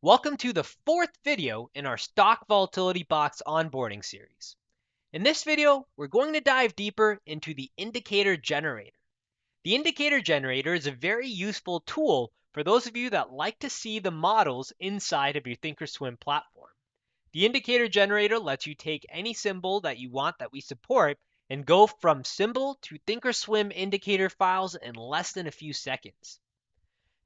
Welcome to the fourth video in our Stock Volatility Box onboarding series. In this video, we're going to dive deeper into the indicator generator. The indicator generator is a very useful tool for those of you that like to see the models inside of your ThinkOrSwim platform. The indicator generator lets you take any symbol that you want that we support and go from symbol to ThinkOrSwim indicator files in less than a few seconds.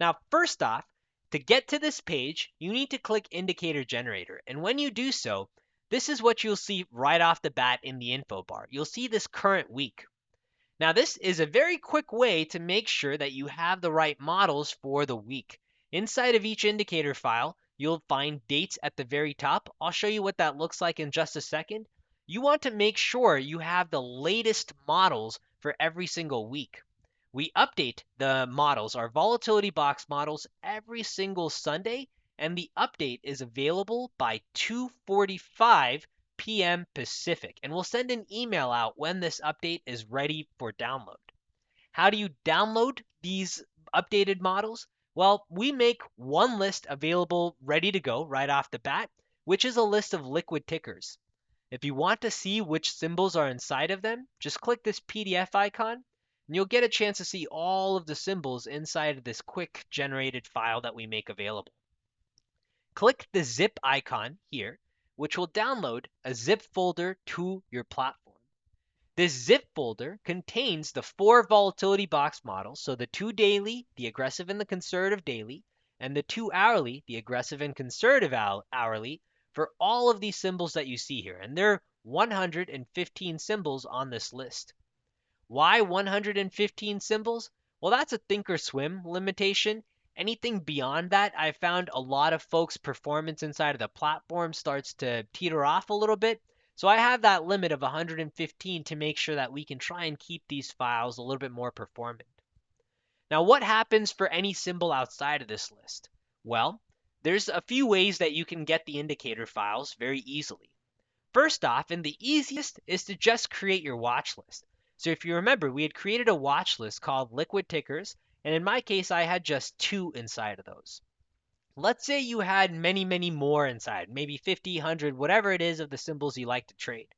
Now, first off, to get to this page, you need to click Indicator Generator. And when you do so, this is what you'll see right off the bat in the info bar. You'll see this current week. Now, this is a very quick way to make sure that you have the right models for the week. Inside of each indicator file, you'll find dates at the very top. I'll show you what that looks like in just a second. You want to make sure you have the latest models for every single week. We update the models, our volatility box models, every single Sunday, and the update is available by 2:45 p.m. Pacific. And we'll send an email out when this update is ready for download. How do you download these updated models? Well, we make one list available ready to go right off the bat, which is a list of liquid tickers. If you want to see which symbols are inside of them, just click this PDF icon and you'll get a chance to see all of the symbols inside of this quick generated file that we make available. Click the zip icon here, which will download a zip folder to your platform. This zip folder contains the 4 volatility box models, so the 2 daily, the aggressive and the conservative daily, and the 2 hourly, the aggressive and conservative hourly, for all of these symbols that you see here. And there are 115 symbols on this list. Why 115 symbols? Well, that's a ThinkOrSwim limitation. Anything beyond that, I found a lot of folks' performance inside of the platform starts to teeter off a little bit. So I have that limit of 115 to make sure that we can try and keep these files a little bit more performant. Now, what happens for any symbol outside of this list? Well, there's a few ways that you can get the indicator files very easily. First off, and the easiest is to just create your watch list. So if you remember, we had created a watch list called liquid tickers, and in my case, I had just 2 inside of those. Let's say you had many more inside, maybe 50, 100, whatever it is of the symbols you like to trade.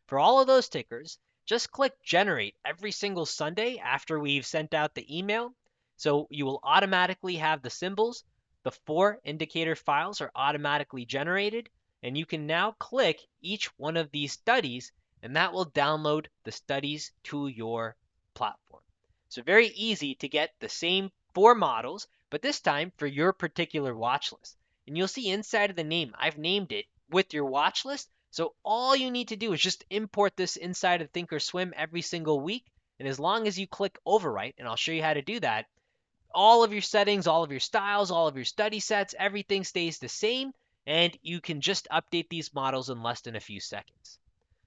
For all of those tickers, just click generate every single Sunday after we've sent out the email. So you will automatically have the symbols. The 4 indicator files are automatically generated, and you can now click each one of these studies, and that will download the studies to your platform. So very easy to get the same 4 models, but this time for your particular watch list. And you'll see inside of the name, I've named it with your watch list. So all you need to do is just import this inside of ThinkOrSwim every single week. And as long as you click overwrite, and I'll show you how to do that, all of your settings, all of your styles, all of your study sets, everything stays the same. And you can just update these models in less than a few seconds.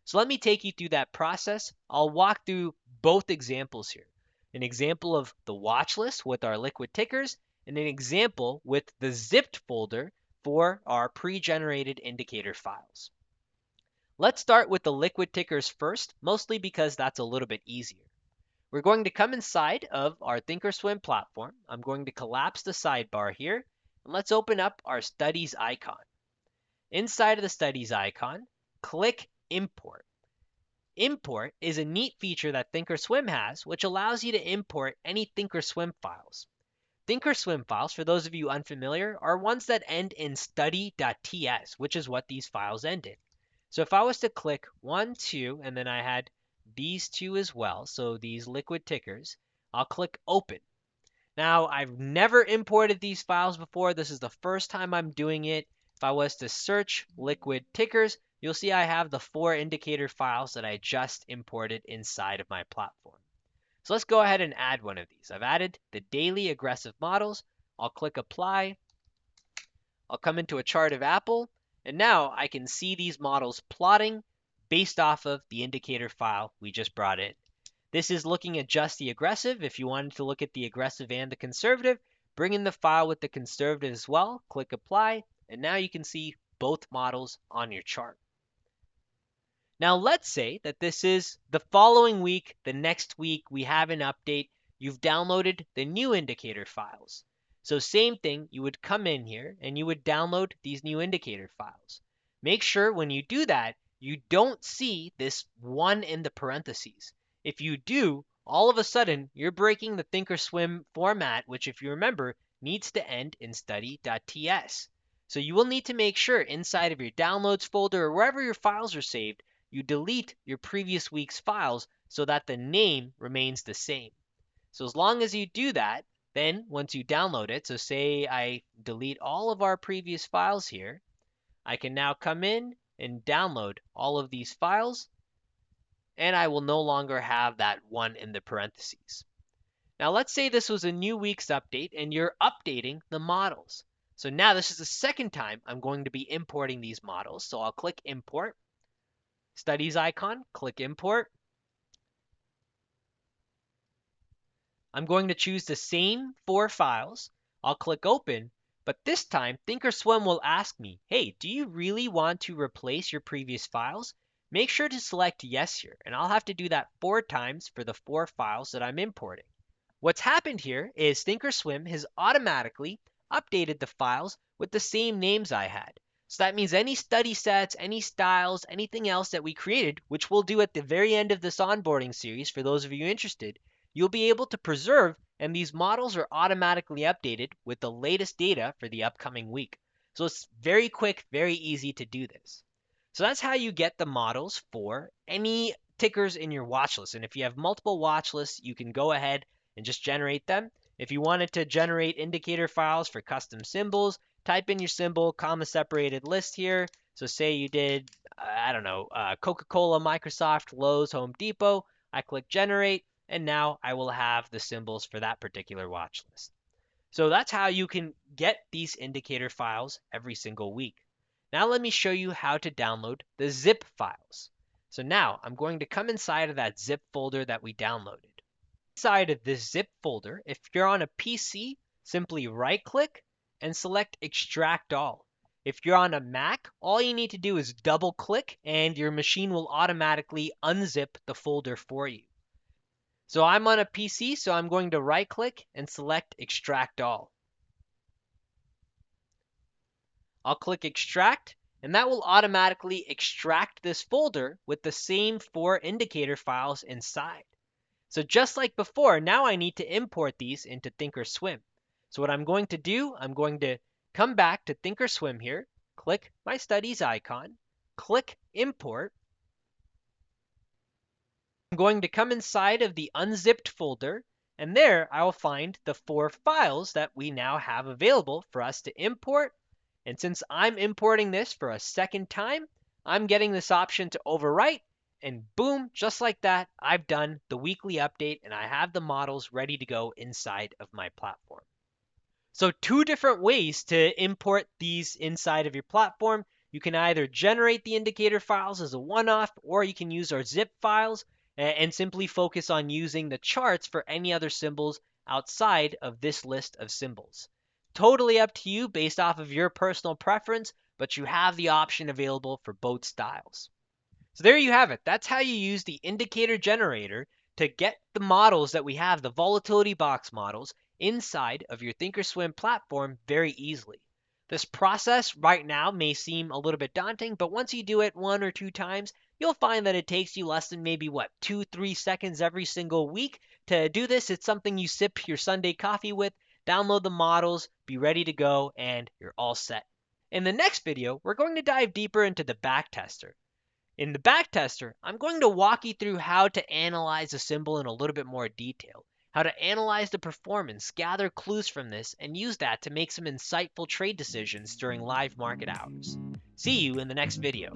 So let me take you through that process. I'll walk through both examples here. An example of the watch list with our liquid tickers, and an example with the zipped folder for our pre-generated indicator files. Let's start with the liquid tickers first, mostly because that's a little bit easier. We're going to come inside of our ThinkOrSwim platform. I'm going to collapse the sidebar here, and let's open up our studies icon. Inside of the studies icon, click import. Import is a neat feature that ThinkOrSwim has, which allows you to import any ThinkOrSwim files. ThinkOrSwim files, for those of you unfamiliar, are ones that end in study.ts, which is what these files end in. So if I was to click 1, 2, and then I had these 2 as well, so these liquid tickers, I'll click open. Now, I've never imported these files before. This is the first time I'm doing it. If I was to search liquid tickers, you'll see I have the 4 indicator files that I just imported inside of my platform. So let's go ahead and add one of these. I've added the daily aggressive models. I'll click apply. I'll come into a chart of Apple, and now I can see these models plotting based off of the indicator file we just brought in. This is looking at just the aggressive. If you wanted to look at the aggressive and the conservative, bring in the file with the conservative as well, click apply, and now you can see both models on your chart. Now let's say that this is the following week, the next week, we have an update. You've downloaded the new indicator files. So same thing, you would come in here and you would download these new indicator files. Make sure when you do that, you don't see this 1 in the parentheses. If you do, all of a sudden, you're breaking the ThinkOrSwim format, which if you remember, needs to end in study.ts. So you will need to make sure inside of your downloads folder or wherever your files are saved, you delete your previous week's files so that the name remains the same. So as long as you do that, then once you download it, so say I delete all of our previous files here, I can now come in and download all of these files, and I will no longer have that 1 in the parentheses. Now let's say this was a new week's update and you're updating the models. So now this is the second time I'm going to be importing these models. So I'll click import, studies icon, click import. I'm going to choose the same 4 files. I'll click open, but this time ThinkOrSwim will ask me, hey, do you really want to replace your previous files? Make sure to select yes here, and I'll have to do that 4 times for the 4 files that I'm importing. What's happened here is ThinkOrSwim has automatically updated the files with the same names I had. So that means any study sets, any styles, anything else that we created, which we'll do at the very end of this onboarding series for those of you interested, you'll be able to preserve, and these models are automatically updated with the latest data for the upcoming week. So it's very quick, very easy to do this. So that's how you get the models for any tickers in your watch list. And if you have multiple watch lists, you can go ahead and just generate them. If you wanted to generate indicator files for custom symbols, type in your symbol, comma separated list here. So say you did, I don't know, Coca-Cola, Microsoft, Lowe's, Home Depot. I click generate, and now I will have the symbols for that particular watch list. So that's how you can get these indicator files every single week. Now let me show you how to download the zip files. So now I'm going to come inside of that zip folder that we downloaded. Inside of this zip folder, if you're on a PC, simply right click and select extract all. If you're on a Mac, all you need to do is double click and your machine will automatically unzip the folder for you. So I'm on a PC, so I'm going to right click and select extract all. I'll click extract, and that will automatically extract this folder with the same 4 indicator files inside. So just like before, now I need to import these into ThinkOrSwim. So what I'm going to do, I'm going to come back to ThinkOrSwim here, click my studies icon, click import. I'm going to come inside of the unzipped folder, and there I will find the 4 files that we now have available for us to import. And since I'm importing this for a second time, I'm getting this option to overwrite, and boom, just like that, I've done the weekly update and I have the models ready to go inside of my platform. So 2 different ways to import these inside of your platform. You can either generate the indicator files as a one-off, or you can use our zip files and simply focus on using the charts for any other symbols outside of this list of symbols. Totally up to you based off of your personal preference, but you have the option available for both styles. So there you have it. That's how you use the indicator generator to get the models that we have, the volatility box models, inside of your ThinkOrSwim platform very easily. This process right now may seem a little bit daunting, but once you do it 1 or 2 times, you'll find that it takes you less than maybe 2-3 seconds every single week to do this. It's something you sip your Sunday coffee with, download the models, be ready to go, and you're all set. In the next video, we're going to dive deeper into the backtester. In the backtester, I'm going to walk you through how to analyze a symbol in a little bit more detail, how to analyze the performance, gather clues from this, and use that to make some insightful trade decisions during live market hours. See you in the next video.